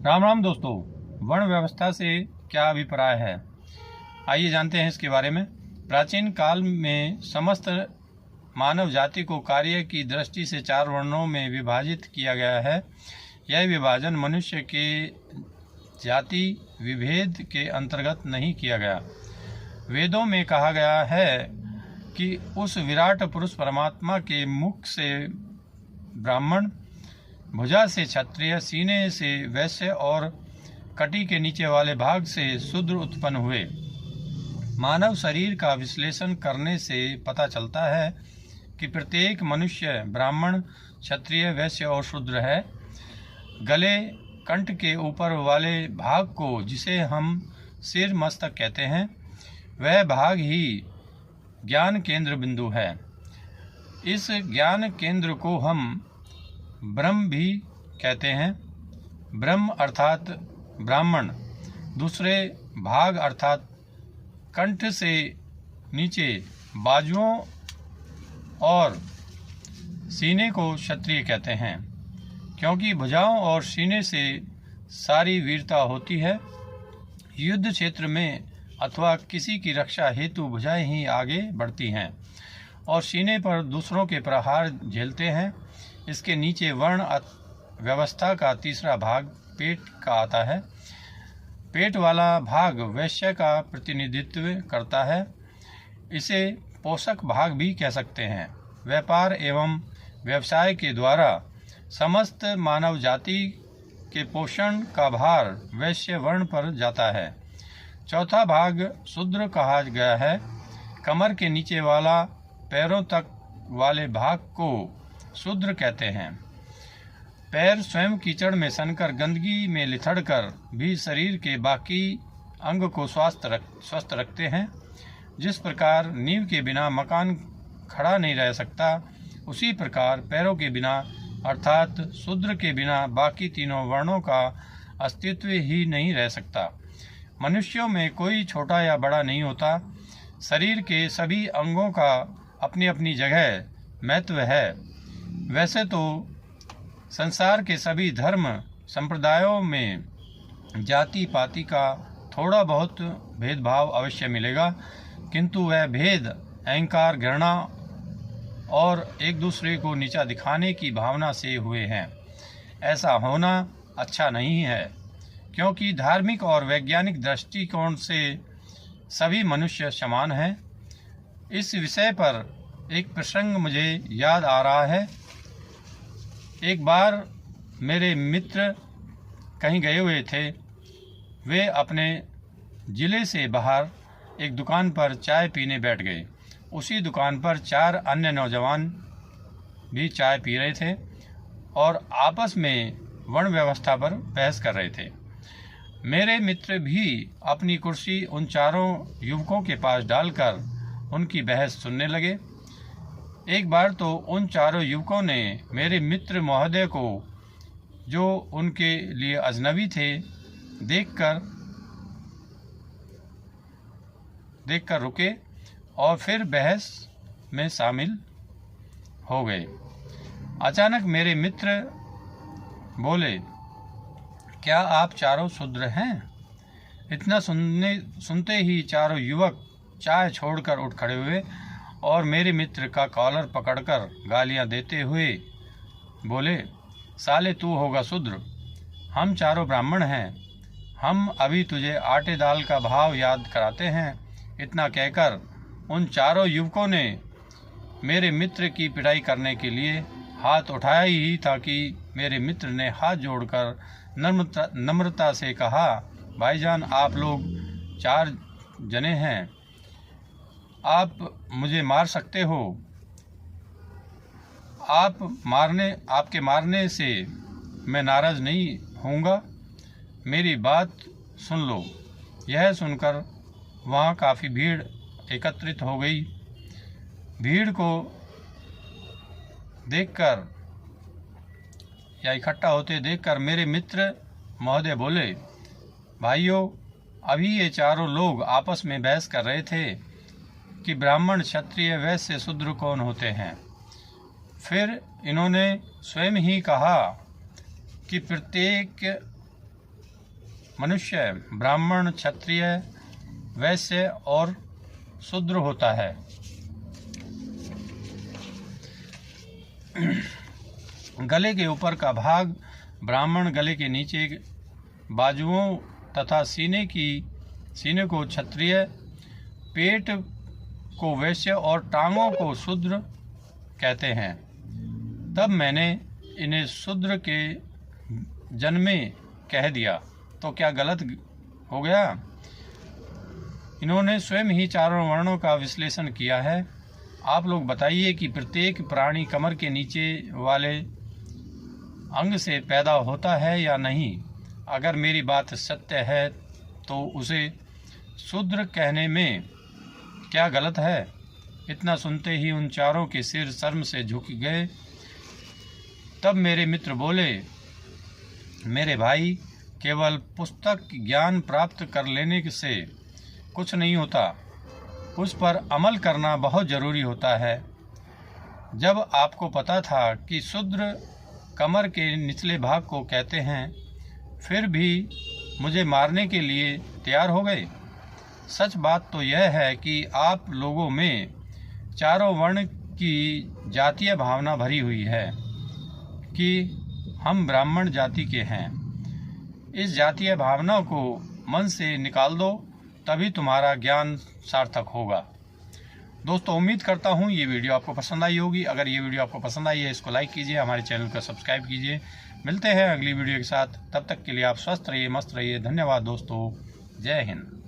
राम राम दोस्तों, वर्ण व्यवस्था से क्या अभिप्राय है, आइए जानते हैं इसके बारे में। प्राचीन काल में समस्त मानव जाति को कार्य की दृष्टि से 4 वर्णों में विभाजित किया गया है। यह विभाजन मनुष्य के जाति विभेद के अंतर्गत नहीं किया गया। वेदों में कहा गया है कि उस विराट पुरुष परमात्मा के मुख से ब्राह्मण, भुजा से क्षत्रिय, सीने से वैश्य और कटी के नीचे वाले भाग से शूद्र उत्पन्न हुए। मानव शरीर का विश्लेषण करने से पता चलता है कि प्रत्येक मनुष्य ब्राह्मण, क्षत्रिय, वैश्य और शूद्र है। गले, कंठ के ऊपर वाले भाग को, जिसे हम सिर मस्तक कहते हैं, वह भाग ही ज्ञान केंद्र बिंदु है। इस ज्ञान केंद्र को हम ब्रह्म भी कहते हैं। ब्रह्म अर्थात ब्राह्मण, दूसरे भाग अर्थात कंठ से नीचे बाजुओं और सीने को क्षत्रिय कहते हैं, क्योंकि भुजाओं और सीने से सारी वीरता होती है। युद्ध क्षेत्र में अथवा किसी की रक्षा हेतु भुजाएं ही आगे बढ़ती हैं और सीने पर दूसरों के प्रहार झेलते हैं। इसके नीचे वर्ण व्यवस्था का तीसरा भाग पेट का आता है। पेट वाला भाग वैश्य का प्रतिनिधित्व करता है। इसे पोषक भाग भी कह सकते हैं। व्यापार एवं व्यवसाय के द्वारा समस्त मानव जाति के पोषण का भार वैश्य वर्ण पर जाता है। चौथा भाग शूद्र कहा गया है। कमर के नीचे वाला पैरों तक वाले भाग को शूद्र कहते हैं। पैर स्वयं कीचड़ में सनकर गंदगी में लिथड़कर भी शरीर के बाकी अंग को स्वस्थ रखते हैं। जिस प्रकार नींव के बिना मकान खड़ा नहीं रह सकता, उसी प्रकार पैरों के बिना अर्थात शूद्र के बिना बाकी तीनों वर्णों का अस्तित्व ही नहीं रह सकता। मनुष्यों में कोई छोटा या बड़ा नहीं होता। शरीर के सभी अंगों का अपनी अपनी जगह महत्व है। वैसे तो संसार के सभी धर्म संप्रदायों में जाति पाति का थोड़ा बहुत भेदभाव अवश्य मिलेगा, किंतु वह भेद अहंकार, घृणा और एक दूसरे को नीचा दिखाने की भावना से हुए हैं। ऐसा होना अच्छा नहीं है, क्योंकि धार्मिक और वैज्ञानिक दृष्टिकोण से सभी मनुष्य समान हैं। इस विषय पर एक प्रसंग मुझे याद आ रहा है। एक बार मेरे मित्र कहीं गए हुए थे। वे अपने ज़िले से बाहर एक दुकान पर चाय पीने बैठ गए। उसी दुकान पर 4 अन्य नौजवान भी चाय पी रहे थे और आपस में वर्ण व्यवस्था पर बहस कर रहे थे। मेरे मित्र भी अपनी कुर्सी उन चारों युवकों के पास डालकर उनकी बहस सुनने लगे। एक बार तो उन चारों युवकों ने मेरे मित्र महोदय को, जो उनके लिए अजनबी थे, देखकर रुके और फिर बहस में शामिल हो गए। अचानक मेरे मित्र बोले, क्या आप चारों शूद्र हैं? इतना सुनते ही चारों युवक चाय छोड़कर उठ खड़े हुए और मेरे मित्र का कॉलर पकड़कर गालियां देते हुए बोले, साले तू होगा शूद्र, हम चारों ब्राह्मण हैं, हम अभी तुझे आटे दाल का भाव याद कराते हैं। इतना कहकर उन चारों युवकों ने मेरे मित्र की पिटाई करने के लिए हाथ उठाया ही था कि मेरे मित्र ने हाथ जोड़कर नम्रता से कहा, भाईजान आप लोग 4 जने हैं, आप मुझे मार सकते हो। आपके मारने से मैं नाराज नहीं होऊंगा, मेरी बात सुन लो। यह सुनकर वहाँ काफ़ी भीड़ एकत्रित हो गई। भीड़ को देखकर या इकट्ठा होते देखकर मेरे मित्र महोदय बोले, भाइयों, अभी ये चारों लोग आपस में बहस कर रहे थे कि ब्राह्मण, क्षत्रिय, वैश्य, शूद्र कौन होते हैं। फिर इन्होंने स्वयं ही कहा कि प्रत्येक मनुष्य ब्राह्मण, क्षत्रिय, वैश्य और शूद्र होता है। गले के ऊपर का भाग ब्राह्मण, गले के नीचे बाजुओं तथा सीने को क्षत्रिय, पेट को वैश्य और टांगों को शूद्र कहते हैं। तब मैंने इन्हें शूद्र के जन्मे कह दिया तो क्या गलत हो गया? इन्होंने स्वयं ही चारों वर्णों का विश्लेषण किया है। आप लोग बताइए कि प्रत्येक प्राणी कमर के नीचे वाले अंग से पैदा होता है या नहीं? अगर मेरी बात सत्य है तो उसे शूद्र कहने में क्या गलत है? इतना सुनते ही उन चारों के सिर शर्म से झुक गए। तब मेरे मित्र बोले, मेरे भाई, केवल पुस्तक ज्ञान प्राप्त कर लेने से कुछ नहीं होता, उस पर अमल करना बहुत ज़रूरी होता है। जब आपको पता था कि शूद्र कमर के निचले भाग को कहते हैं, फिर भी मुझे मारने के लिए तैयार हो गए। सच बात तो यह है कि आप लोगों में चारों वर्ण की जातीय भावना भरी हुई है कि हम ब्राह्मण जाति के हैं। इस जातीय भावना को मन से निकाल दो, तभी तुम्हारा ज्ञान सार्थक होगा। दोस्तों, उम्मीद करता हूँ ये वीडियो आपको पसंद आई होगी। अगर ये वीडियो आपको पसंद आई है, इसको लाइक कीजिए, हमारे चैनल को सब्सक्राइब कीजिए। मिलते हैं अगली वीडियो के साथ। तब तक के लिए आप स्वस्थ रहिए, मस्त रहिए। धन्यवाद दोस्तों। जय हिंद।